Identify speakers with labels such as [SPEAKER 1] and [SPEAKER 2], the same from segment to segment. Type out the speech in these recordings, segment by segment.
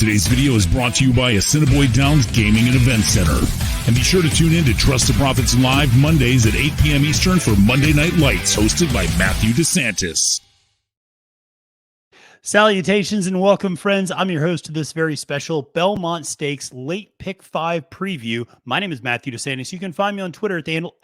[SPEAKER 1] Today's video is brought to you by Assiniboine Downs Gaming and Event Center. And be sure to tune in to Trust the Profits Live Mondays at 8 p.m. Eastern for Monday Night Lights, hosted by Matthew DeSantis.
[SPEAKER 2] Salutations and welcome, friends. I'm your host of this very special Belmont Stakes Late Pick 5 preview. My name is Matthew DeSantis. You can find me on Twitter at the handle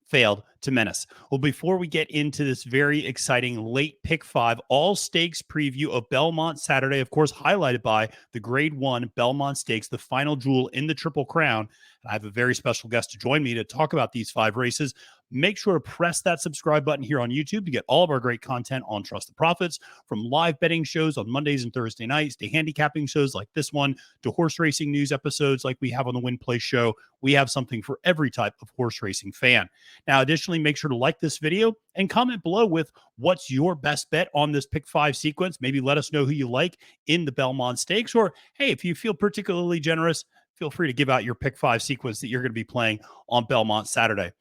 [SPEAKER 2] @Failed to Menace. Well, before we get into this very exciting late pick 5 all stakes preview of Belmont Saturday, of course, highlighted by the Grade I Belmont Stakes, the final jewel in the Triple Crown. I have a very special guest to join me to talk about these 5 races. Make sure to press that subscribe button here on YouTube to get all of our great content on Trust the Profits, from live betting shows on Mondays and Thursday nights to handicapping shows like this one to horse racing news episodes like we have on the Win Play show. We have something for every type of horse racing fan. Now, additionally, make sure to like this video and comment below with what's your best bet on this pick 5 sequence. Maybe let us know who you like in the Belmont Stakes, or hey, if you feel particularly generous, feel free to give out your pick 5 sequence that you're going to be playing on Belmont Saturday.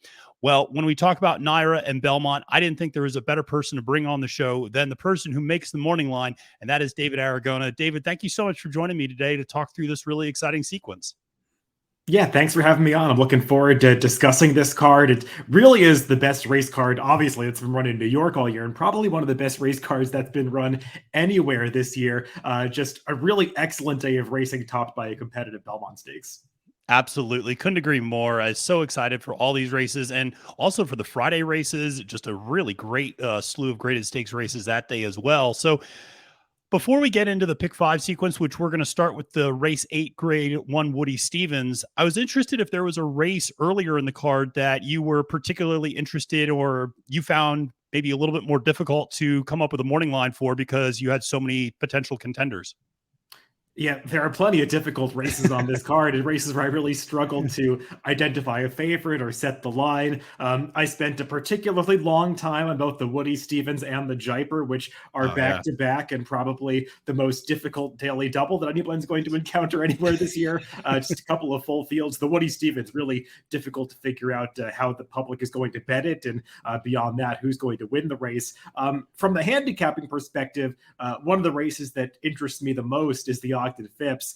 [SPEAKER 2] Well, when we talk about NYRA and Belmont, I didn't think there was a better person to bring on the show than the person who makes the morning line, and that is David Aragona. David, thank you so much for joining me today to talk through this really exciting sequence.
[SPEAKER 3] Yeah, thanks for having me on. I'm looking forward to discussing this card. It really is the best race card, obviously, that's been run in New York all year, and probably one of the best race cards that's been run anywhere this year. Just a really excellent day of racing topped by a competitive Belmont Stakes.
[SPEAKER 2] Absolutely. Couldn't agree more. I'm so excited for all these races and also for the Friday races. Just a really great slew of graded stakes races that day as well. So before we get into the pick 5 sequence, which we're going to start with the race 8 Grade I Woody Stephens, I was interested if there was a race earlier in the card that you were particularly interested or you found maybe a little bit more difficult to come up with a morning line for because you had so many potential contenders.
[SPEAKER 3] Yeah, there are plenty of difficult races on this card, and races where I really struggled to identify a favorite or set the line. I spent a particularly long time on both the Woody Stephens and the JAIPUR, which are back-to-back and probably the most difficult daily double that anyone's going to encounter anywhere this year. Just a couple of full fields. The Woody Stephens, really difficult to figure out how the public is going to bet it, and beyond that, who's going to win the race. From the handicapping perspective, one of the races that interests me the most is the Ogden Phipps,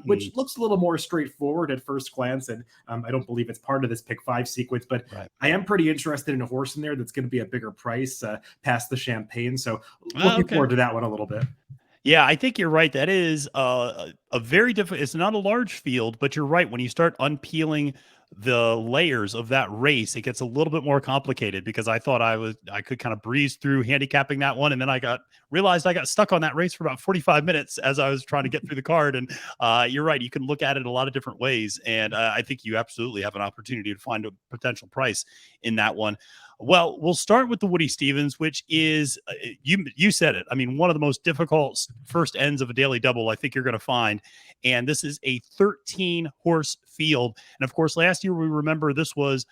[SPEAKER 3] which looks a little more straightforward at first glance, and I don't believe it's part of this pick 5 sequence, but I am pretty interested in a horse in there that's going to be a bigger price past the Champagne, so looking forward to that one a little bit.
[SPEAKER 2] Yeah, I think you're right. That is a very different, it's not a large field, but you're right. When you start unpeeling the layers of that race, it gets a little bit more complicated because I thought I could kind of breeze through handicapping that one. And then realized I got stuck on that race for about 45 minutes as I was trying to get through the card. And you're right. You can look at it a lot of different ways. And I think you absolutely have an opportunity to find a potential price in that one. Well, we'll start with the Woody Stephens, which is, you said it. I mean, one of the most difficult first ends of a daily double I think you're going to find. And this is a 13-horse field. And of course, last year, we remember this was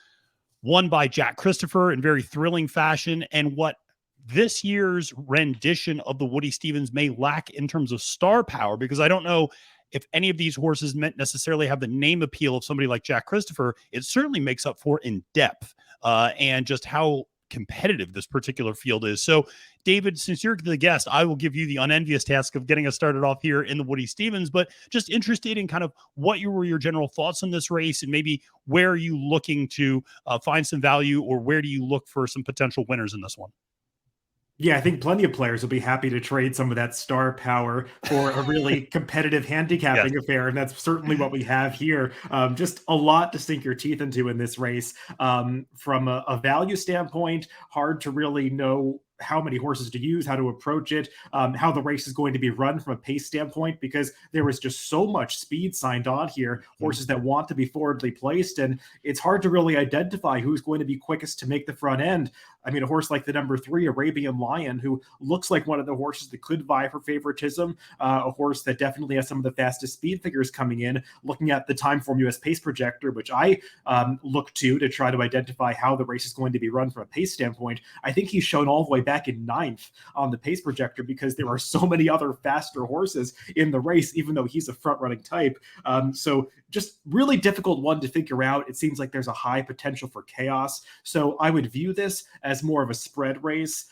[SPEAKER 2] won by Jack Christopher in very thrilling fashion. And what this year's rendition of the Woody Stephens may lack in terms of star power, because I don't know if any of these horses meant necessarily have the name appeal of somebody like Jack Christopher, it certainly makes up for in depth and just how competitive this particular field is. So, David, since you're the guest, I will give you the unenvious task of getting us started off here in the Woody Stephens, but just interested in kind of what were your general thoughts on this race and maybe where are you looking to find some value or where do you look for some potential winners in this one?
[SPEAKER 3] Yeah, I think plenty of players will be happy to trade some of that star power for a really competitive handicapping affair, and that's certainly what we have here. Just a lot to sink your teeth into in this race. From a value standpoint, hard to really know how many horses to use, how to approach it, how the race is going to be run from a pace standpoint, because there was just so much speed signed on here, horses that want to be forwardly placed, and it's hard to really identify who's going to be quickest to make the front end. I mean, a horse like the number 3, Arabian Lion, who looks like one of the horses that could vie for favoritism, a horse that definitely has some of the fastest speed figures coming in, looking at the Timeform US Pace Projector, which I look to try to identify how the race is going to be run from a pace standpoint. I think he's shown all the way back in 9th on the Pace Projector because there are so many other faster horses in the race, even though he's a front-running type. So just really difficult one to figure out. It seems like there's a high potential for chaos. So I would view this as more of a spread race.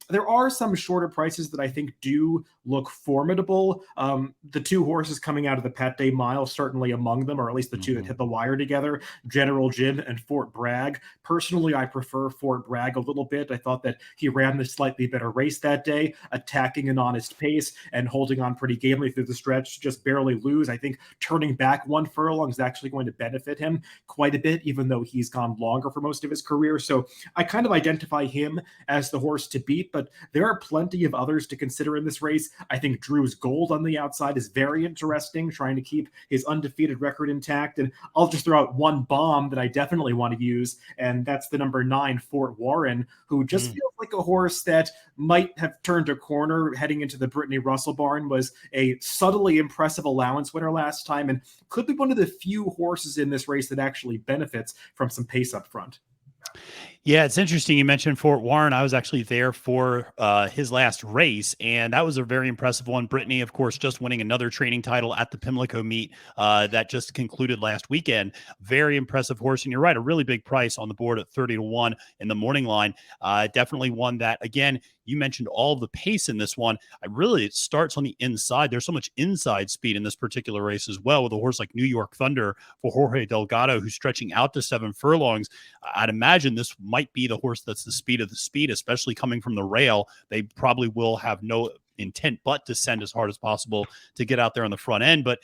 [SPEAKER 3] There are some shorter prices that I think do look formidable. The two horses coming out of the Pat Day Mile, certainly among them, or at least the two that hit the wire together, General Jim and Fort Bragg. Personally, I prefer Fort Bragg a little bit. I thought that he ran the slightly better race that day, attacking an honest pace and holding on pretty gamely through the stretch, just barely lose. I think turning back 1 furlong is actually going to benefit him quite a bit, even though he's gone longer for most of his career. So I kind of identify him as the horse to beat, but there are plenty of others to consider in this race. I think Drew's Gold on the outside is very interesting, trying to keep his undefeated record intact. And I'll just throw out one bomb that I definitely want to use, and that's the number 9, Fort Warren, who just feels like a horse that might have turned a corner heading into the Brittany Russell barn, was a subtly impressive allowance winner last time, and could be one of the few horses in this race that actually benefits from some pace up front.
[SPEAKER 2] Yeah, it's interesting. You mentioned Fort Warren. I was actually there for his last race, and that was a very impressive one. Brittany, of course, just winning another training title at the Pimlico meet that just concluded last weekend. Very impressive horse. And you're right, a really big price on the board at 30-1 in the morning line. Definitely one that, again, you mentioned all the pace in this one. It starts on the inside. There's so much inside speed in this particular race as well, with a horse like New York Thunder for Jorge Delgado, who's stretching out to 7 furlongs. I'd imagine this might be the horse that's the speed of the speed, especially coming from the rail. They probably will have no intent but to send as hard as possible to get out there on the front end. But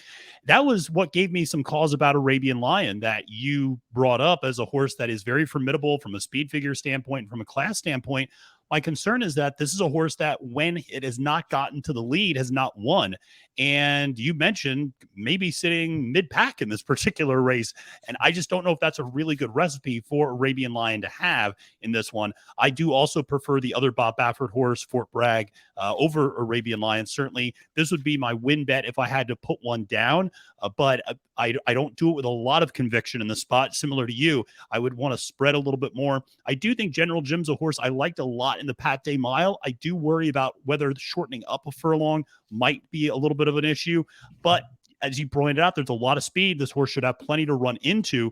[SPEAKER 2] that was what gave me some cause about Arabian Lion, that you brought up as a horse that is very formidable from a speed figure standpoint, from a class standpoint. My concern is that this is a horse that, when it has not gotten to the lead, has not won. And you mentioned maybe sitting mid-pack in this particular race. And I just don't know if that's a really good recipe for Arabian Lion to have in this one. I do also prefer the other Bob Baffert horse, Fort Bragg, over Arabian Lion. Certainly, this would be my win bet if I had to put one down. But I don't do it with a lot of conviction in the spot. Similar to you, I would want to spread a little bit more. I do think General Jim's a horse I liked a lot in the Pat Day Mile. I do worry about whether shortening up a furlong might be a little bit of an issue, but as you pointed out, there's a lot of speed. This horse should have plenty to run into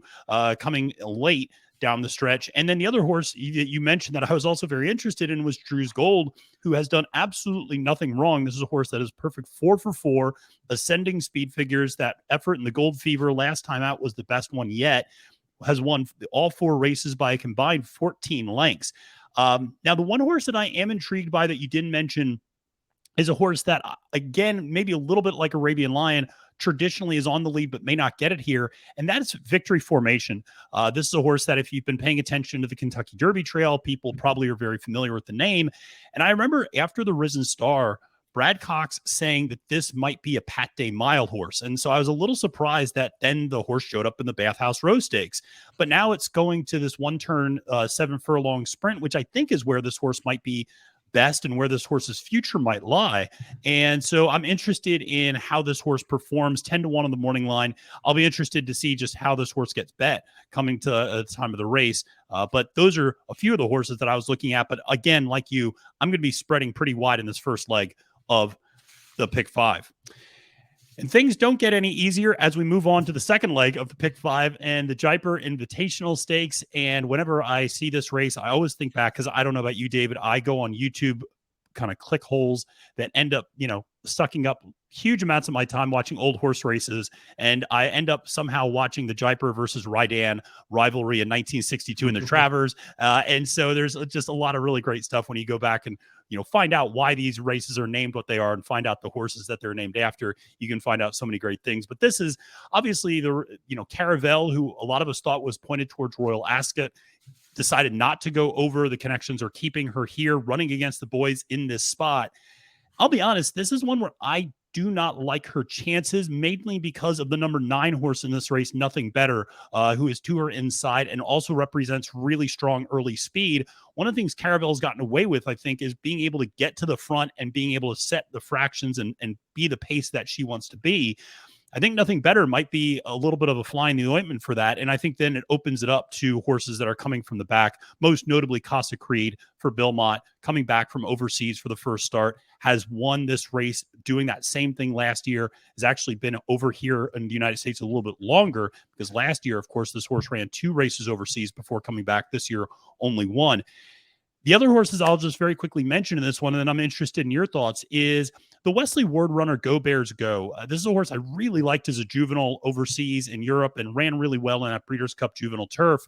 [SPEAKER 2] coming late down the stretch. And then the other horse you mentioned that I was also very interested in was Drew's Gold, who has done absolutely nothing wrong. This is a horse that is perfect 4 for 4, ascending speed figures. That effort in the Gold Fever last time out was the best one yet, has won all 4 races by a combined 14 lengths. Now, the one horse that I am intrigued by that you didn't mention is a horse that, again, maybe a little bit like Arabian Lion, traditionally is on the lead but may not get it here, and that's Victory Formation. This is a horse that, if you've been paying attention to the Kentucky Derby Trail, people probably are very familiar with the name. And I remember after the Risen Star, Brad Cox saying that this might be a Pat Day Mile horse. And so I was a little surprised that then the horse showed up in the Bathhouse Row Stakes. But now it's going to this 1-turn, 7 furlong sprint, which I think is where this horse might be best and where this horse's future might lie. And so I'm interested in how this horse performs. 10-1 on the morning line. I'll be interested to see just how this horse gets bet coming to the time of the race. But those are a few of the horses that I was looking at. But again, like you, I'm going to be spreading pretty wide in this first leg of the Pick 5. And things don't get any easier as we move on to the second leg of the Pick 5 and the JAIPUR Invitational Stakes. And whenever I see this race, I always think back, because I don't know about you, David, I go on YouTube kind of click holes that end up, sucking up huge amounts of my time watching old horse races. And I end up somehow watching the JAIPUR versus Rydan rivalry in 1962 in the Travers. And so there's just a lot of really great stuff when you go back and, find out why these races are named what they are and find out the horses that they're named after. You can find out so many great things. But this is obviously the, Caravel, who a lot of us thought was pointed towards Royal Ascot, decided not to go over. The connections are keeping her here, running against the boys in this spot. I'll be honest, this is one where I do not like her chances, mainly because of the number 9 horse in this race, Nothing Better, who is to her inside and also represents really strong early speed. One of the things Caravel's gotten away with, I think, is being able to get to the front and being able to set the fractions and be the pace that she wants to be. I think Nothing Better might be a little bit of a fly in the ointment for that. And I think then it opens it up to horses that are coming from the back, most notably Casa Creed for Belmont, coming back from overseas for the first start, has won this race, doing that same thing last year, has actually been over here in the United States a little bit longer, because last year, of course, this horse ran 2 races overseas before coming back. This year, only 1. The other horses I'll just very quickly mention in this one, and then I'm interested in your thoughts, is the Wesley Ward runner, Go Bears Go. This is a horse I really liked as a juvenile overseas in Europe and ran really well in that Breeders' Cup Juvenile Turf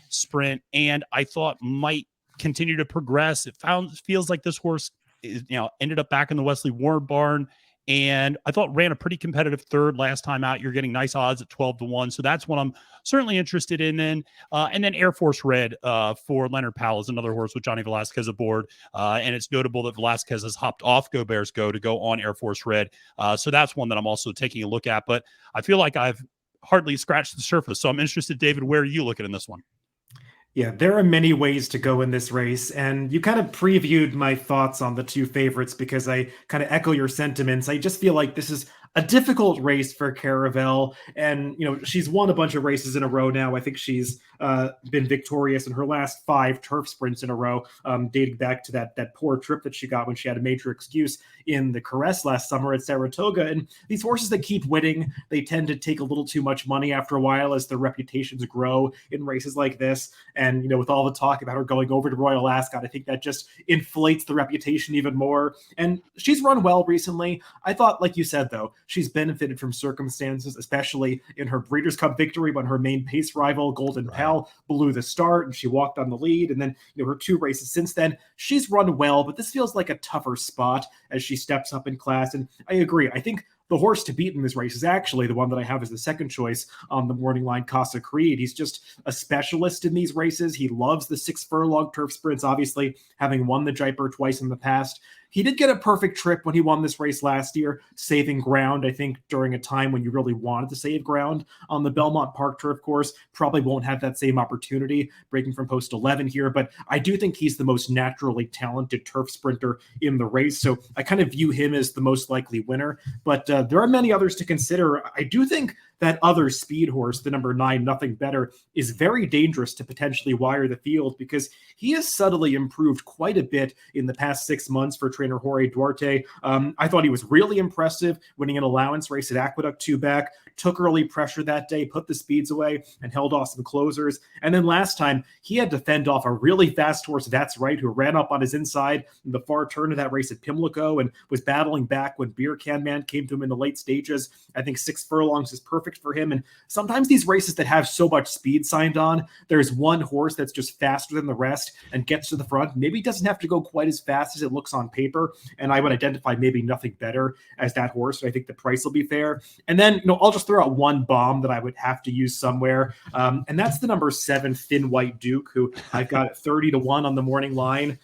[SPEAKER 2] sprint, and I thought might continue to progress. It feels like this horse is, ended up back in the Wesley Ward barn, and I thought ran a pretty competitive third last time out. You're getting nice odds at 12-1. So that's what I'm certainly interested in. And then Air Force Red for Leonard Powell is another horse with Johnny Velasquez aboard. And it's notable that Velasquez has hopped off Go Bears Go to go on Air Force Red. So that's one that I'm also taking a look at. But I feel like I've hardly scratched the surface. So I'm interested, David, where are you looking in this one?
[SPEAKER 3] Yeah, there are many ways to go in this race, and you kind of previewed my thoughts on the two favorites because I kind of echo your sentiments. I just feel like this is a difficult race for Caravel, and she's won a bunch of races in a row now. I think she's been victorious in her last 5 turf sprints in a row, dating back to that poor trip that she got when she had a major excuse in the Caress last summer at Saratoga. And these horses that keep winning, they tend to take a little too much money after a while as their reputations grow in races like this. And with all the talk about her going over to Royal Ascot, I think that just inflates the reputation even more. And she's run well recently. I thought, like you said, though, she's benefited from circumstances, especially in her Breeders' Cup victory when her main pace rival, Golden Pal, blew the start and she walked on the lead. And then, her 2 races since then, she's run well, but this feels like a tougher spot as she steps up in class. And I agree. I think the horse to beat in this race is actually the one that I have as the second choice on the morning line, Casa Creed. He's just a specialist in these races. He loves the 6 furlong turf sprints, obviously having won the JAIPUR twice in the past. He did get a perfect trip when he won this race last year, saving ground, I think, during a time when you really wanted to save ground on the Belmont Park turf course. Probably won't have that same opportunity breaking from post 11 here, but I do think he's the most naturally talented turf sprinter in the race. So I kind of view him as the most likely winner, but there are many others to consider. I do think that other speed horse, the number 9, Nothing Better, is very dangerous to potentially wire the field because he has subtly improved quite a bit in the past 6 months for trainer Jorge Duarte. I thought he was really impressive, winning an allowance race at Aqueduct 2 back, took early pressure that day, put the speeds away, and held off some closers. And then last time, he had to fend off a really fast horse, That's Right, who ran up on his inside in the far turn of that race at Pimlico and was battling back when Beer Can Man came to him in the late stages. I think 6 furlongs is perfect for him. And sometimes these races that have so much speed signed on, there's one horse that's just faster than the rest and gets to the front. Maybe doesn't have to go quite as fast as it looks on paper. And I would identify maybe Nothing Better as that horse. So I think the price will be fair. And then, I'll just throw out one bomb that I would have to use somewhere. And that's the number 7, Thin White Duke, who I've got at 30-1 on the morning line.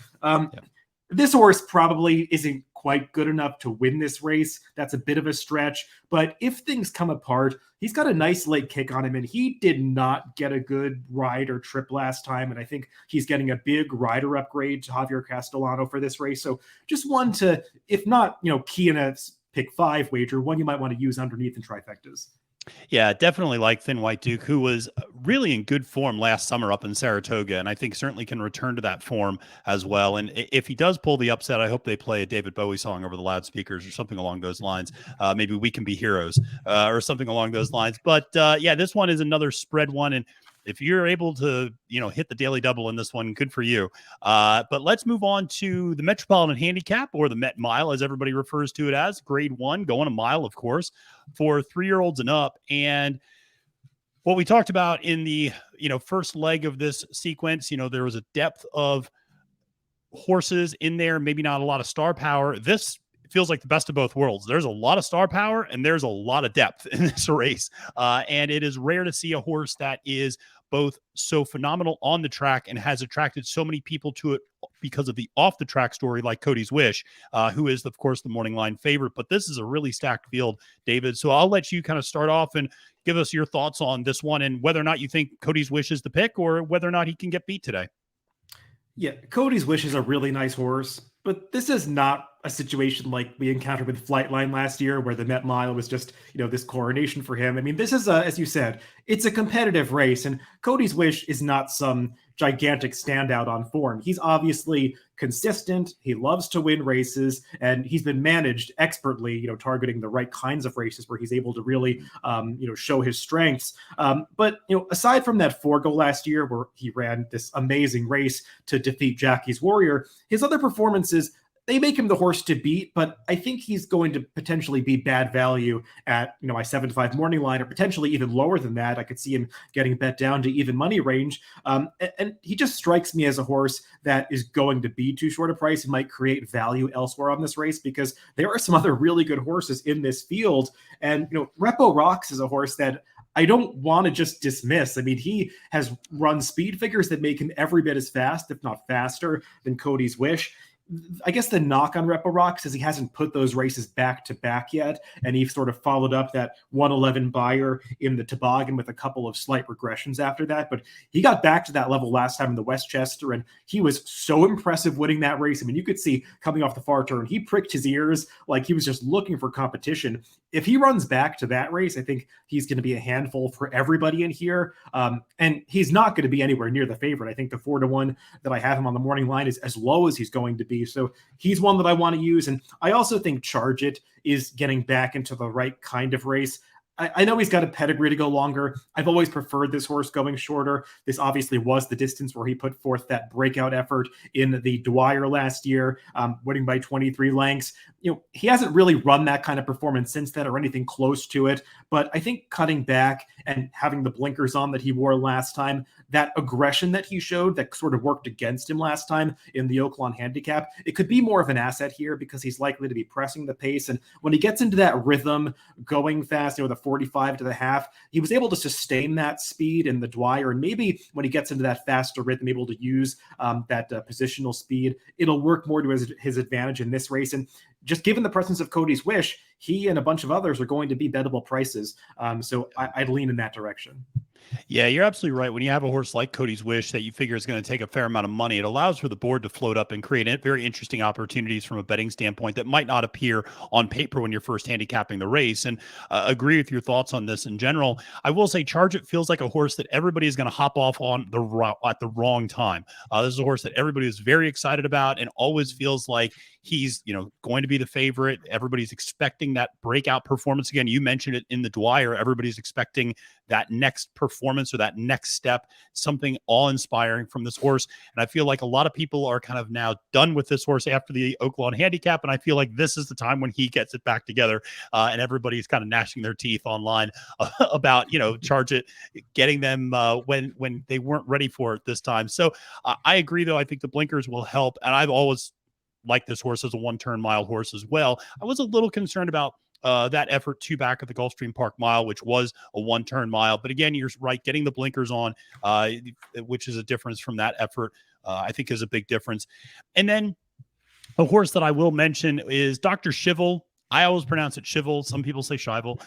[SPEAKER 3] This horse probably isn't quite good enough to win this race. That's a bit of a stretch. But if things come apart, he's got a nice late kick on him, and he did not get a good ride or trip last time. And I think he's getting a big rider upgrade to Javier Castellano for this race. So just one to, if not, key in a pick 5 wager, one you might want to use underneath in trifectas.
[SPEAKER 2] Yeah, definitely like Thin White Duke, who was really in good form last summer up in Saratoga, and I think certainly can return to that form as well. And if he does pull the upset, I hope they play a David Bowie song over the loudspeakers or something along those lines. Maybe We Can Be Heroes or something along those lines. But yeah, this one is another spread one, and if you're able to, hit the daily double in this one, good for you. But let's move on to the Metropolitan Handicap, or the Met Mile, as everybody refers to it as. Grade 1, going a mile, of course, for 3-year-olds and up. And what we talked about in the, first leg of this sequence, there was a depth of horses in there, maybe not a lot of star power. This feels like the best of both worlds. There's a lot of star power and there's a lot of depth in this race. And it is rare to see a horse that is both so phenomenal on the track and has attracted so many people to it because of the off the track story, like Cody's Wish, who is, of course, the morning line favorite. But this is a really stacked field, David. So I'll let you kind of start off and give us your thoughts on this one and whether or not you think Cody's Wish is the pick or whether or not he can get beat today.
[SPEAKER 3] Yeah, Cody's Wish is a really nice horse, but this is not a situation like we encountered with Flightline last year, where the Met Mile was just, this coronation for him. I mean, this is, as you said, it's a competitive race, and Cody's Wish is not some gigantic standout on form. He's obviously consistent. He loves to win races, and he's been managed expertly, targeting the right kinds of races where he's able to really, show his strengths. But, aside from that Forgo last year, where he ran this amazing race to defeat Jackie's Warrior, his other performances, they make him the horse to beat, but I think he's going to potentially be bad value at, my 7-5 morning line, or potentially even lower than that. I could see him getting bet down to even money range. And he just strikes me as a horse that is going to be too short a price and might create value elsewhere on this race, because there are some other really good horses in this field. And, Repo Rocks is a horse that I don't want to just dismiss. I mean, he has run speed figures that make him every bit as fast, if not faster, than Cody's Wish. I guess the knock on Repo Rocks is he hasn't put those races back to back yet, and he sort of followed up that 111 buyer in the Toboggan with a couple of slight regressions after that. But he got back to that level last time in the Westchester, and he was so impressive winning that race. I mean, you could see coming off the far turn, he pricked his ears like he was just looking for competition. If he runs back to that race, I think he's going to be a handful for everybody in here. And he's not going to be anywhere near the favorite. I think the 4-1 that I have him on the morning line is as low as he's going to be. So he's one that I want to use. And I also think Charge It is getting back into the right kind of race. I know he's got a pedigree to go longer. I've always preferred this horse going shorter. This obviously was the distance where he put forth that breakout effort in the Dwyer last year, winning by 23 lengths. He hasn't really run that kind of performance since then or anything close to it. But I think cutting back and having the blinkers on that he wore last time, that aggression that he showed that sort of worked against him last time in the Oaklawn Handicap, it could be more of an asset here because he's likely to be pressing the pace. And when he gets into that rhythm, going fast, the 45 to the half, he was able to sustain that speed in the Dwyer. And maybe when he gets into that faster rhythm, able to use that positional speed, it'll work more to his advantage in this race. And just given the presence of Cody's Wish, he and a bunch of others are going to be bettable prices. So I'd lean in that direction.
[SPEAKER 2] Yeah, you're absolutely right. When you have a horse like Cody's Wish that you figure is going to take a fair amount of money, it allows for the board to float up and create very interesting opportunities from a betting standpoint that might not appear on paper when you're first handicapping the race. And agree with your thoughts on this in general. I will say Charge It feels like a horse that everybody is going to hop off on at the wrong time. This is a horse that everybody is very excited about and always feels like he's, going to be the favorite. Everybody's expecting that breakout performance. Again, you mentioned it in the Dwyer. Everybody's expecting that next performance or that next step, something awe-inspiring from this horse. And I feel like a lot of people are kind of now done with this horse after the Oaklawn Handicap. And I feel like this is the time when he gets it back together. And everybody's kind of gnashing their teeth online about, Charge It, getting them when they weren't ready for it this time. So I agree, though. I think the blinkers will help. And I've always liked this horse as a one-turn mile horse as well. I was a little concerned about that effort back at the Gulfstream Park Mile, which was a one-turn mile. But again, you're right, getting the blinkers on, which is a difference from that effort, I think is a big difference. And then a horse that I will mention is Dr. Shivel. I always pronounce it Shivel. Some people say Shivel.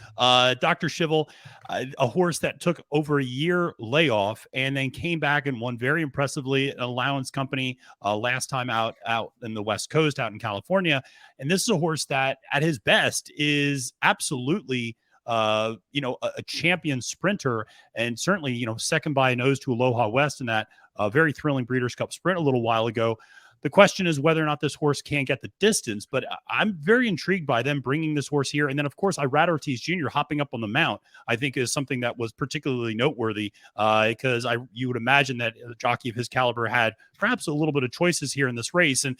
[SPEAKER 2] Dr. Shivel, a horse that took over a year layoff and then came back and won very impressively at Allowance Company last time out in the West Coast, out in California. And this is a horse that at his best is absolutely a champion sprinter, and certainly, second by a nose to Aloha West in that very thrilling Breeders' Cup Sprint a little while ago. The question is whether or not this horse can get the distance, but I'm very intrigued by them bringing this horse here. And then, of course, Irad Ortiz Jr. hopping up on the mount, I think, is something that was particularly noteworthy because you would imagine that a jockey of his caliber had perhaps a little bit of choices here in this race. And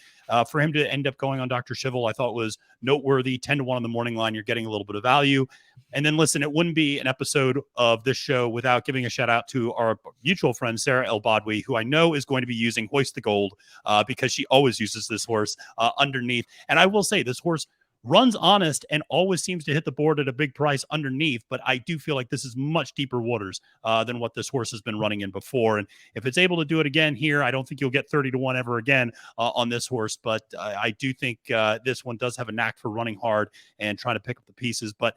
[SPEAKER 2] for him to end up going on Dr. Shivel, I thought was noteworthy. 10-1 on the morning line, you're getting a little bit of value. And then, listen, it wouldn't be an episode of this show without giving a shout out to our mutual friend, Sarah El Badwi, who I know is going to be using Hoist the Gold because she always uses this horse underneath. And I will say this horse runs honest and always seems to hit the board at a big price underneath. But I do feel like this is much deeper waters than what this horse has been running in before. And if it's able to do it again here, I don't think you'll get 30-1 ever again on this horse. But I do think this one does have a knack for running hard and trying to pick up the pieces. But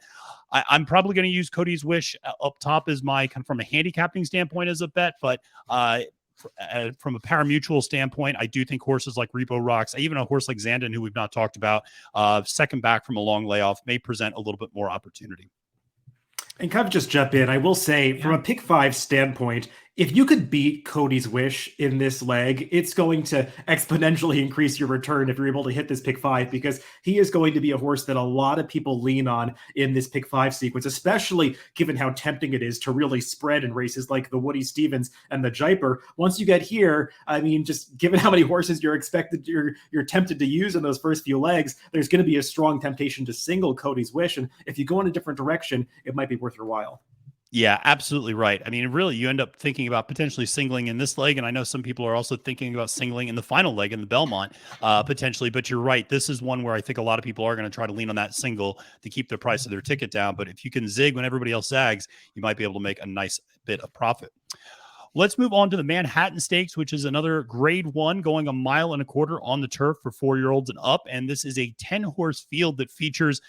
[SPEAKER 2] I'm probably going to use Cody's Wish up top as my kind of from a handicapping standpoint as a bet. But from a parimutuel standpoint, I do think horses like Repo Rocks, even a horse like Zandon, who we've not talked about, second back from a long layoff, may present a little bit more opportunity.
[SPEAKER 3] And kind of just jump in, I will say from a pick five standpoint, if you could beat Cody's Wish in this leg, it's going to exponentially increase your return if you're able to hit this pick 5, because he is going to be a horse that a lot of people lean on in this pick 5 sequence, especially given how tempting it is to really spread in races like the Woody Stevens and the JAIPUR. Once you get here, I mean, just given how many horses you're tempted to use in those first few legs, there's going to be a strong temptation to single Cody's Wish. And if you go in a different direction, it might be worth your while.
[SPEAKER 2] Yeah, absolutely right. I mean, really, you end up thinking about potentially singling in this leg, and I know some people are also thinking about singling in the final leg in the Belmont, potentially. But you're right. This is one where I think a lot of people are going to try to lean on that single to keep the price of their ticket down. But if you can zig when everybody else zags, you might be able to make a nice bit of profit. Let's move on to the Manhattan Stakes, which is another Grade 1 going 1.25 miles on the turf for 4-year-olds and up. And this is a 10-horse field that features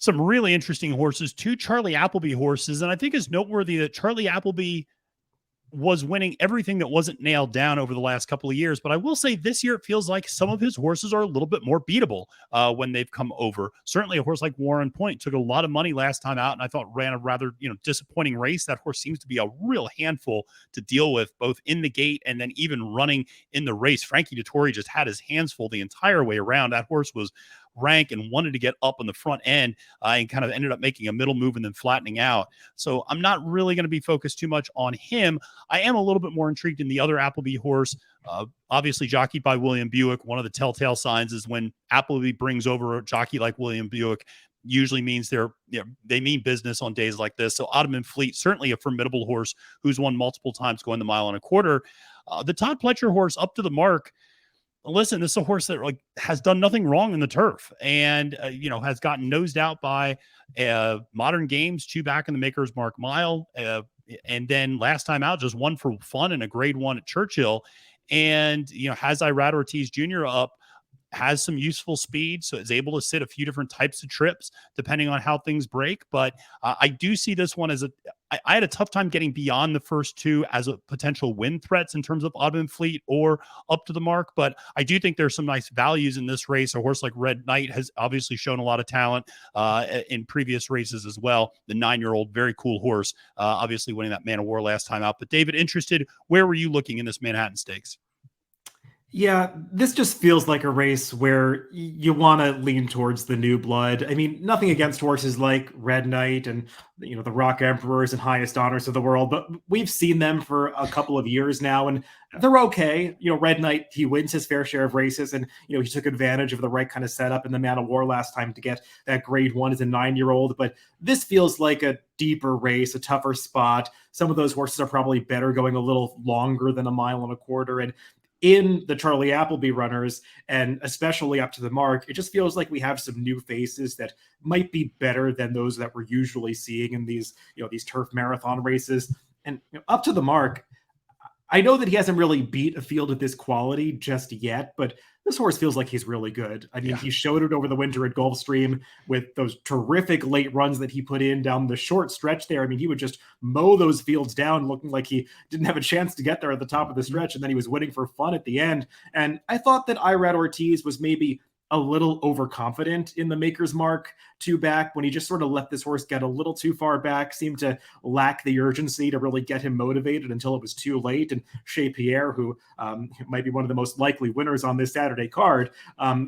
[SPEAKER 2] some really interesting horses, 2 Charlie Appleby horses. And I think it's noteworthy that Charlie Appleby was winning everything that wasn't nailed down over the last couple of years. But I will say this year, it feels like some of his horses are a little bit more beatable when they've come over. Certainly a horse like Warren Point took a lot of money last time out, and I thought ran a rather, disappointing race. That horse seems to be a real handful to deal with, both in the gate and then even running in the race. Frankie Dettori just had his hands full the entire way around. That horse was rank and wanted to get up on the front end and kind of ended up making a middle move and then flattening out. So I'm not really going to be focused too much on him. I am a little bit more intrigued in the other Appleby horse, obviously jockeyed by William Buick. One of the telltale signs is when Appleby brings over a jockey like William Buick, usually means they mean business on days like this. So Ottoman Fleet, certainly a formidable horse who's won multiple times going the 1.25 miles. The Todd Pletcher horse, Up to the Mark. Listen, this is a horse that has done nothing wrong in the turf and, has gotten nosed out by Modern Games, 2 back in the Maker's Mark Mile. And then last time out, just won for fun in a Grade 1 at Churchill. And, has Irad Ortiz Jr. up, has some useful speed, so is able to sit a few different types of trips depending on how things break. But I do see this one as I had a tough time getting beyond the first 2 as a potential win threats in terms of Ottoman Fleet or Up to the Mark. But I do think there's some nice values in this race. A horse like Red Knight has obviously shown a lot of talent in previous races as well. The 9-year-old, very cool horse, obviously winning that Man of War last time out. But David, where were you looking in this Manhattan Stakes?
[SPEAKER 3] Yeah, this just feels like a race where you want to lean towards the new blood. I mean, nothing against horses like Red Knight and, the Rock Emperors and Highest Honors of the world, but we've seen them for a couple of years now, and they're okay. Red Knight, he wins his fair share of races, and, he took advantage of the right kind of setup in the Man of War last time to get that Grade 1 as a 9-year-old. But this feels like a deeper race, a tougher spot. Some of those horses are probably better going a little longer than 1.25 miles. And in the Charlie Appleby runners, and especially Up to the Mark, it just feels like we have some new faces that might be better than those that we're usually seeing in these turf marathon races. And Up to the Mark, I know that he hasn't really beat a field of this quality just yet, but this horse feels like he's really good. I mean, He showed it over the winter at Gulfstream with those terrific late runs that he put in down the short stretch there. I mean, he would just mow those fields down, looking like he didn't have a chance to get there at the top of the stretch, and then he was winning for fun at the end. And I thought that Irad Ortiz was maybe a little overconfident in the Maker's Mark 2 back when he just sort of let this horse get a little too far back, seemed to lack the urgency to really get him motivated until it was too late. And Chez Pierre, who might be one of the most likely winners on this Saturday card,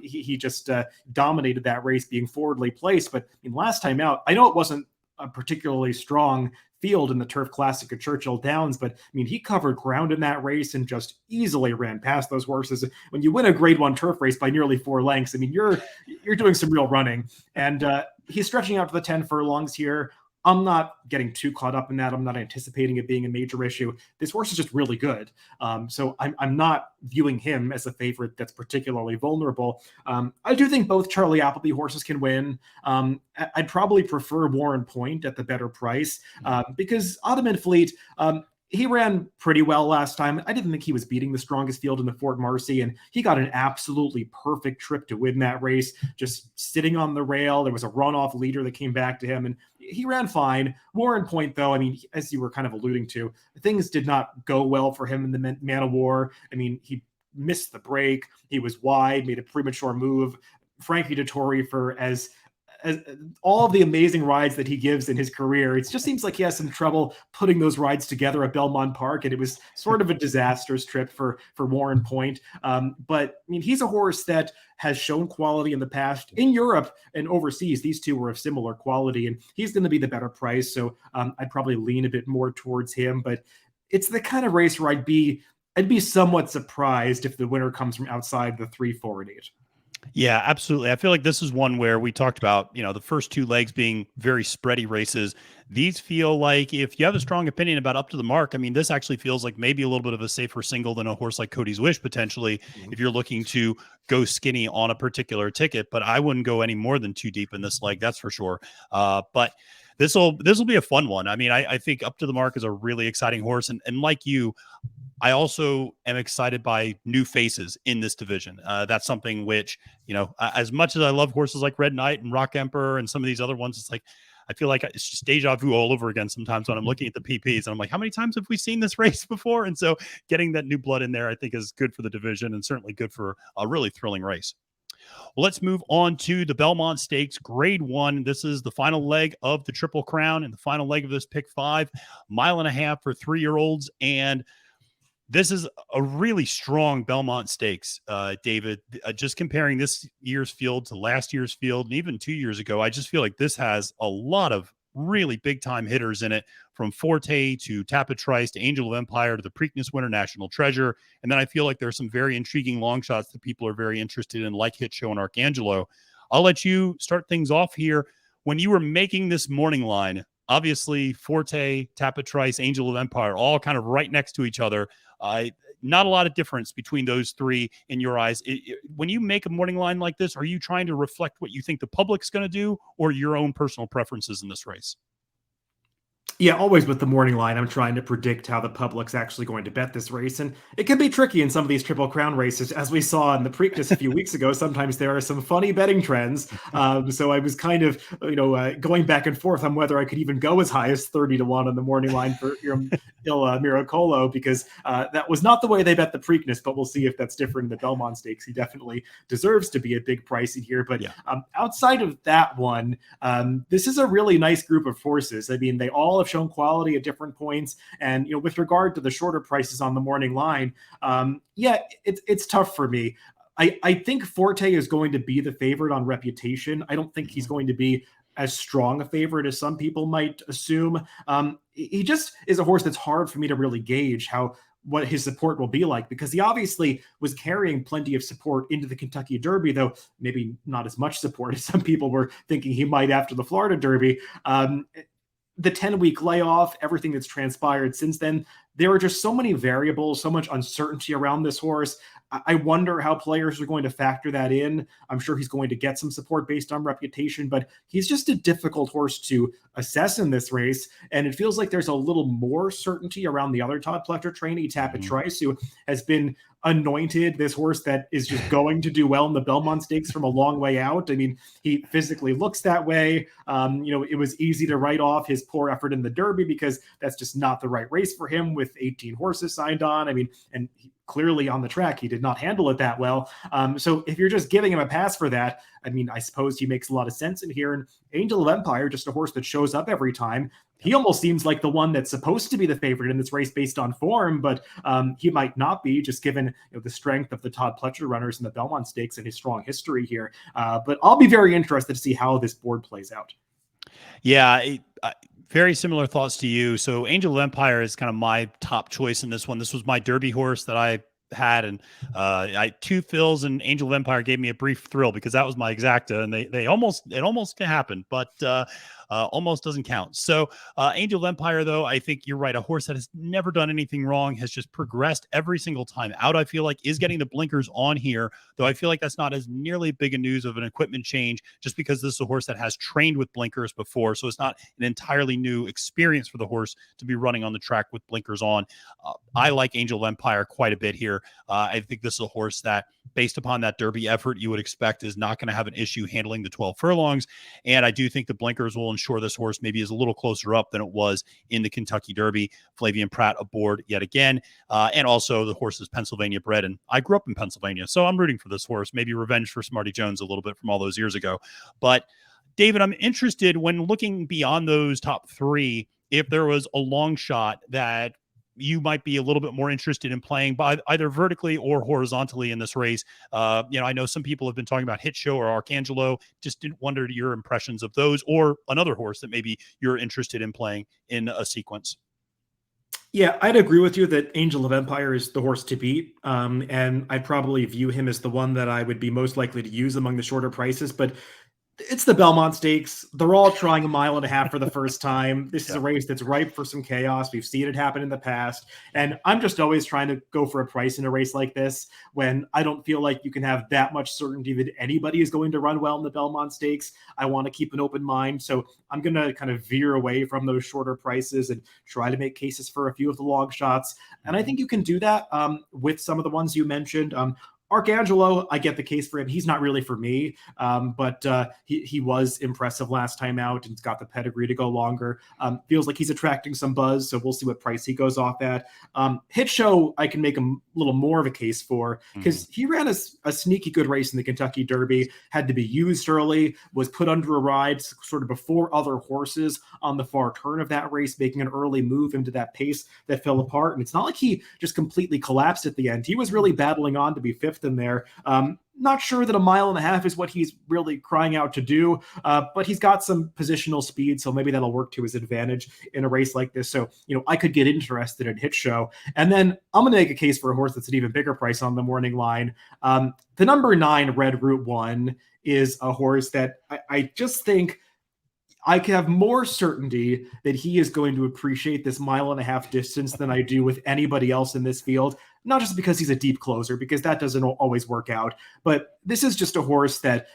[SPEAKER 3] he just dominated that race, being forwardly placed. But last time out, I know it wasn't a particularly strong field in the Turf Classic at Churchill Downs, but he covered ground in that race and just easily ran past those horses. When you win a Grade 1 turf race by nearly 4 lengths, you're doing some real running. And he's stretching out to the 10 furlongs here. I'm not getting too caught up in that. I'm not anticipating it being a major issue. This horse is just really good. So I'm not viewing him as a favorite that's particularly vulnerable. I do think both Charlie Appleby horses can win. I'd probably prefer Warren Point at the better price because Ottoman Fleet, he ran pretty well last time. I didn't think he was beating the strongest field in the Fort Marcy, and he got an absolutely perfect trip to win that race, just sitting on the rail. There was a runoff leader that came back to him, and he ran fine. Warren Point, though, as you were kind of alluding to, things did not go well for him in the Man of War. He missed the break. He was wide, made a premature move. Frankie Dettori, for as all of the amazing rides that he gives in his career, it just seems like he has some trouble putting those rides together at Belmont Park, and it was sort of a disastrous trip for Warren Point. But I mean, he's a horse that has shown quality in the past in Europe and overseas. These two were of similar quality, and he's going to be the better price. So I'd probably lean a bit more towards him, but it's the kind of race where I'd be somewhat surprised if the winner comes from outside the 3, 4, and 8.
[SPEAKER 2] Yeah, absolutely. I feel like this is one where we talked about, the first 2 legs being very spready races. These feel like, if you have a strong opinion about Up to the Mark, I mean, this actually feels like maybe a little bit of a safer single than a horse like Cody's Wish, potentially, if you're looking to go skinny on a particular ticket. But I wouldn't go any more than 2 deep in this leg, that's for sure. But this will be a fun one. I mean, I think Up to the Mark is a really exciting horse. And like you, I also am excited by new faces in this division. That's something which, as much as I love horses like Red Knight and Rock Emperor and some of these other ones, it's like, I feel like it's just deja vu all over again sometimes when I'm looking at the PPs, and I'm like, how many times have we seen this race before? And so getting that new blood in there, I think, is good for the division and certainly good for a really thrilling race. Well, let's move on to the Belmont Stakes Grade 1. This is the final leg of the Triple Crown and the final leg of this Pick 5, 1.5 miles for 3-year-olds. And this is a really strong Belmont Stakes, David. Just comparing this year's field to last year's field, and even 2 years ago, I just feel like this has a lot of really big-time hitters in it, from Forte to Tapatrice to Angel of Empire to the Preakness winner National Treasure. And then I feel like there's some very intriguing long shots that people are very interested in, like Hit Show and Arcangelo. I'll let you start things off here. When you were making this morning line, obviously Forte, Tapatrice, Angel of Empire, all kind of right next to each other. Not a lot of difference between those 3 in your eyes. When you make a morning line like this, are you trying to reflect what you think the public's going to do, or your own personal preferences in this race?
[SPEAKER 3] Yeah, always with the morning line, I'm trying to predict how the public's actually going to bet this race. And it can be tricky in some of these Triple Crown races. As we saw in the Preakness a few weeks ago, sometimes there are some funny betting trends. So I was kind of, going back and forth on whether I could even go as high as 30-1 on the morning line for Il Miracolo, because that was not the way they bet the Preakness, but we'll see if that's different in the Belmont Stakes. He definitely deserves to be a big price in here. But outside of that one, this is a really nice group of horses. I mean, they all have shown quality at different points, and with regard to the shorter prices on the morning line, it's tough for me. I think Forte is going to be the favorite on reputation. I don't think he's going to be as strong a favorite as some people might assume. He just is a horse that's hard for me to really gauge what his support will be like, because he obviously was carrying plenty of support into the Kentucky Derby, though maybe not as much support as some people were thinking he might after the Florida Derby. The 10-week layoff, everything that's transpired since then, there are just so many variables, so much uncertainty around this horse. I wonder how players are going to factor that in. I'm sure he's going to get some support based on reputation, but he's just a difficult horse to assess in this race. And it feels like there's a little more certainty around the other Todd Pletcher trainee, Tapatrice, who has been anointed this horse that is just going to do well in the Belmont Stakes from a long way out. I mean, he physically looks that way. It was easy to write off his poor effort in the Derby because that's just not the right race for him with 18 horses signed on. I mean, and clearly on the track, he did not handle it that well. So if you're just giving him a pass for that, I mean, I suppose he makes a lot of sense in here. And Angel of Empire, just a horse that shows up every time. He almost seems like the one that's supposed to be the favorite in this race based on form, but he might not be, just given the strength of the Todd Pletcher runners in the Belmont Stakes and his strong history here. But I'll be very interested to see how this board plays out.
[SPEAKER 2] Yeah, very similar thoughts to you. So Angel of Empire is kind of my top choice in this one. This was my Derby horse that I had, and I 2 fills, and Angel of Empire gave me a brief thrill because that was my exacta, and it almost happened, but almost doesn't count. So Angel of Empire, though, I think you're right. A horse that has never done anything wrong, has just progressed every single time out. I feel like is getting the blinkers on here, though I feel like that's not as nearly big a news of an equipment change, just because this is a horse that has trained with blinkers before. So it's not an entirely new experience for the horse to be running on the track with blinkers on. I like Angel of Empire quite a bit here. I think this is a horse that, based upon that Derby effort, you would expect is not going to have an issue handling the 12 furlongs. And I do think the blinkers will ensure this horse maybe is a little closer up than it was in the Kentucky Derby. Flavian Pratt aboard yet again. And also the horse is Pennsylvania bred, and I grew up in Pennsylvania, so I'm rooting for this horse. Maybe revenge for Smarty Jones a little bit from all those years ago. But David, I'm interested when looking beyond those top three, if there was a long shot that you might be a little bit more interested in playing by either vertically or horizontally in this race. I know some people have been talking about Hit Show or Arcangelo. Just didn't wonder your impressions of those, or another horse that maybe you're interested in playing in a sequence.
[SPEAKER 3] Yeah, I'd agree with you that Angel of Empire is the horse to beat. And I'd probably view him as the one that I would be most likely to use among the shorter prices. But it's the Belmont Stakes. They're all trying a mile and a half for the first time. This is a race that's ripe for some chaos. We've seen it happen in the past. And I'm just always trying to go for a price in a race like this when I don't feel like you can have that much certainty that anybody is going to run well in the Belmont Stakes. I want to keep an open mind. So I'm going to kind of veer away from those shorter prices and try to make cases for a few of the long shots. And I think you can do that with some of the ones you mentioned. Arcangelo, I get the case for him. He's not really for me, but he was impressive last time out and got the pedigree to go longer. Feels like he's attracting some buzz, so we'll see what price he goes off at. Hit Show, I can make a little more of a case for because he ran a sneaky good race in the Kentucky Derby, had to be used early, was put under a ride sort of before other horses on the far turn of that race, making an early move into that pace that fell apart. And it's not like he just completely collapsed at the end. He was really battling on to be fifth in there. Not sure that a mile and a half is what he's really crying out to do, but he's got some positional speed, so maybe that'll work to his advantage in a race like this. So, I could get interested in Hit Show. And then I'm going to make a case for a horse that's an even bigger price on the morning line. The number 9, Red Route 1, is a horse that I just think I can have more certainty that he is going to appreciate this mile and a half distance than I do with anybody else in this field. Not just because he's a deep closer, because that doesn't always work out, but this is just a horse that,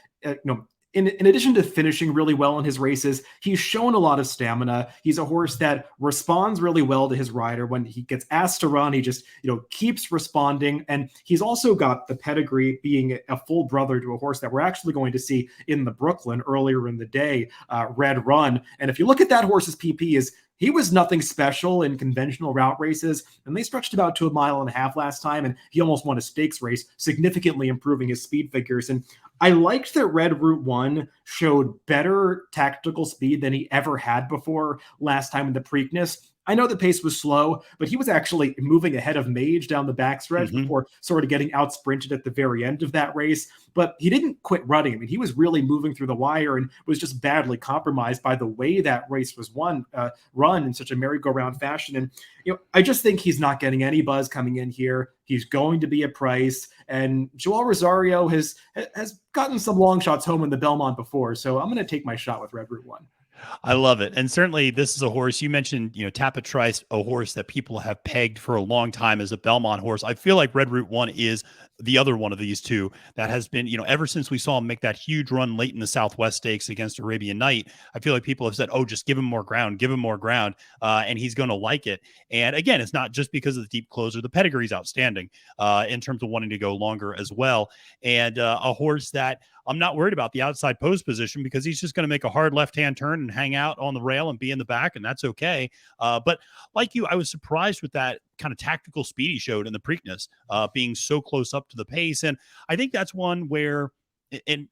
[SPEAKER 3] in addition to finishing really well in his races, he's shown a lot of stamina. He's a horse that responds really well to his rider. When he gets asked to run, he just, keeps responding. And he's also got the pedigree being a full brother to a horse that we're actually going to see in the Brooklyn earlier in the day, Red Run. And if you look at that horse's PP, he was nothing special in conventional route races, and they stretched about to a mile and a half last time, and he almost won a stakes race, significantly improving his speed figures. And I liked that Red Route 1 showed better tactical speed than he ever had before last time in the Preakness. I know the pace was slow, but he was actually moving ahead of Mage down the backstretch before sort of getting out sprinted at the very end of that race. But he didn't quit running. I mean, he was really moving through the wire and was just badly compromised by the way that race was run in such a merry-go-round fashion. And, I just think he's not getting any buzz coming in here. He's going to be a price. And Joel Rosario has gotten some long shots home in the Belmont before. So I'm going to take my shot with Red Route 1.
[SPEAKER 2] I love it. And certainly this is a horse you mentioned, Tapatrice, a horse that people have pegged for a long time as a Belmont horse. I feel like Red Route 1 is the other one of these two that has been, ever since we saw him make that huge run late in the Southwest Stakes against Arabian Night, I feel like people have said, oh, just give him more ground, and he's going to like it. And again, it's not just because of the deep closer. The pedigree's outstanding in terms of wanting to go longer as well. And a horse that I'm not worried about the outside post position because he's just going to make a hard left-hand turn and hang out on the rail and be in the back, and that's okay. But like you, I was surprised with that kind of tactical speed he showed in the Preakness, being so close up to the pace. And I think that's one where, and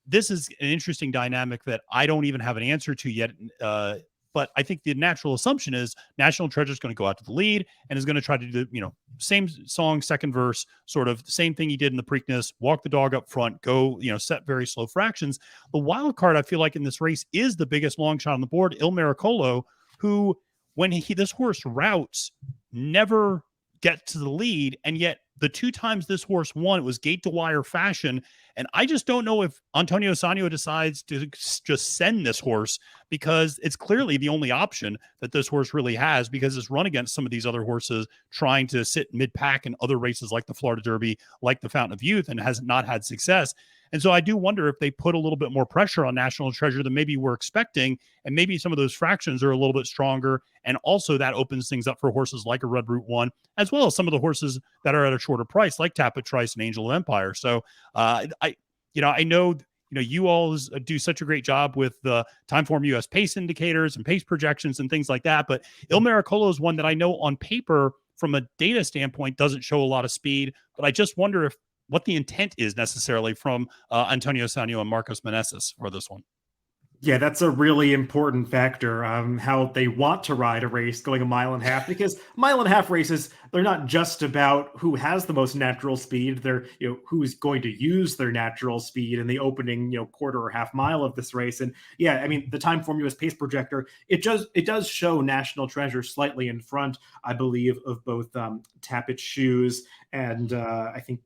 [SPEAKER 2] this is an interesting dynamic that I don't even have an answer to yet. But I think the natural assumption is National Treasure is going to go out to the lead and is going to try to do, same song, second verse, sort of the same thing he did in the Preakness, walk the dog up front, go, set very slow fractions. The wild card, I feel like in this race is the biggest long shot on the board, Il Miracolo, who when this horse routes, never get to the lead. And yet the two times this horse won, it was gate to wire fashion. And I just don't know if Antonio Sanyo decides to just send this horse because it's clearly the only option that this horse really has, because it's run against some of these other horses trying to sit mid-pack in other races like the Florida Derby, like the Fountain of Youth, and has not had success. And so I do wonder if they put a little bit more pressure on National Treasure than maybe we're expecting, and maybe some of those fractions are a little bit stronger. And also that opens things up for horses like a Red Route 1, as well as some of the horses that are at a shorter price, like Tapatrice and Angel of Empire. So I know, you all do such a great job with the Timeform US pace indicators and pace projections and things like that. But Il Miracolo is one that I know on paper, from a data standpoint, doesn't show a lot of speed. But I just wonder what the intent is necessarily from Antonio Sanyo and Marcos Meneses for this one.
[SPEAKER 3] Yeah, that's a really important factor, how they want to ride a race going a mile and a half, because mile and a half races, they're not just about who has the most natural speed. They're, who's going to use their natural speed in the opening, quarter or half mile of this race. And yeah, I mean, the Timeform US pace projector, it does show National Treasure slightly in front, I believe, of both Tappet Shoes and I think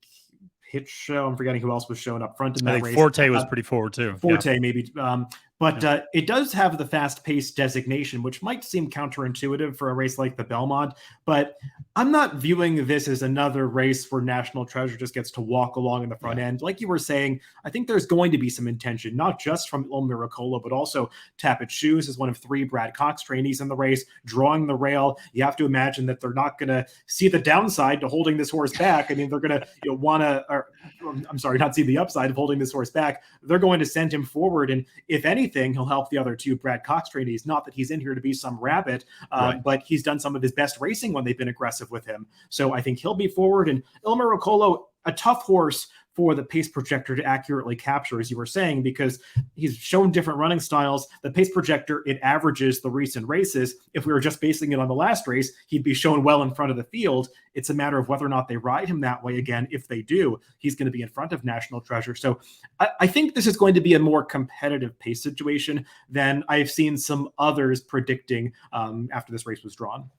[SPEAKER 3] Hitch Show. I'm forgetting who else was showing up front in that
[SPEAKER 2] I think
[SPEAKER 3] race.
[SPEAKER 2] Forte was pretty forward too.
[SPEAKER 3] Forte, maybe. But it does have the fast pace designation, which might seem counterintuitive for a race like the Belmont. But I'm not viewing this as another race where National Treasure just gets to walk along in the front end. Like you were saying, I think there's going to be some intention, not just from Il Miracolo, but also Tappet Shoes is one of 3 Brad Cox trainees in the race, drawing the rail. You have to imagine that they're not going to see the downside to holding this horse back. I mean, they're going to want to, I'm sorry, not see the upside of holding this horse back. They're going to send him forward. And if anything, he'll help the other 2 Brad Cox trainees. Not that he's in here to be some rabbit, but he's done some of his best racing when they've been aggressive with him. So I think he'll be forward. And Il Miracolo, a tough horse for the pace projector to accurately capture, as you were saying, because he's shown different running styles. The pace projector, it averages the recent races. If we were just basing it on the last race, he'd be shown well in front of the field. It's a matter of whether or not they ride him that way again. If they do, he's going to be in front of National Treasure. So I think this is going to be a more competitive pace situation than I've seen some others predicting after this race was drawn.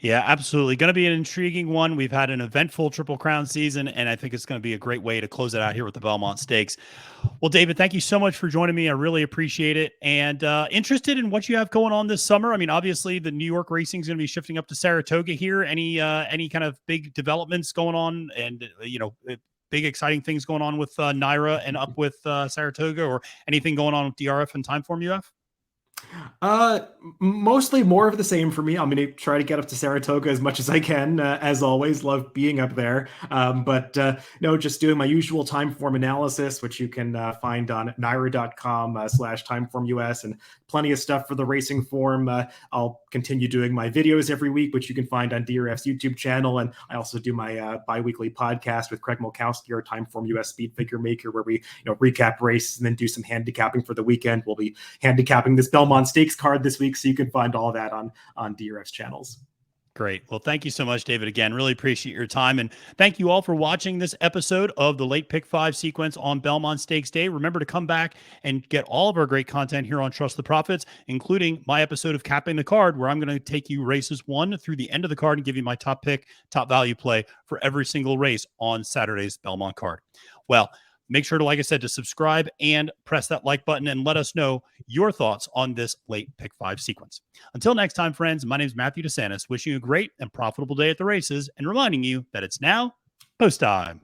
[SPEAKER 2] Yeah, absolutely. Going to be an intriguing one. We've had an eventful Triple Crown season, and I think it's going to be a great way to close it out here with the Belmont Stakes. Well, David, thank you so much for joining me. I really appreciate it. And interested in what you have going on this summer. I mean, obviously, the New York racing is going to be shifting up to Saratoga here. Any kind of big developments going on, and big exciting things going on with NYRA and up with Saratoga, or anything going on with DRF and Timeform UF?
[SPEAKER 3] Mostly more of the same for me. I'm going to try to get up to Saratoga as much as I can. As always, love being up there. But no, just doing my usual Timeform analysis, which you can find on NYRA.com/TimeformUS, and plenty of stuff for the racing form. I'll continue doing my videos every week, which you can find on DRF's YouTube channel. And I also do my bi-weekly podcast with Craig Mulkowski, our Timeform US speed figure maker, where we recap races and then do some handicapping for the weekend. We'll be handicapping this Belmont Stakes card this week, so you can find all that on DRF's channels.
[SPEAKER 2] Great. Well, thank you so much, David. Again, really appreciate your time. And thank you all for watching this episode of the Late Pick 5 sequence on Belmont Stakes Day. Remember to come back and get all of our great content here on Trust the Profits, including my episode of Capping the Card, where I'm going to take you races 1 through the end of the card and give you my top pick, top value play for every single race on Saturday's Belmont card. Well, make sure to, like I said, to subscribe and press that like button and let us know your thoughts on this Late Pick 5 sequence. Until next time, friends, my name is Matthew DeSantis, wishing you a great and profitable day at the races and reminding you that it's now post time.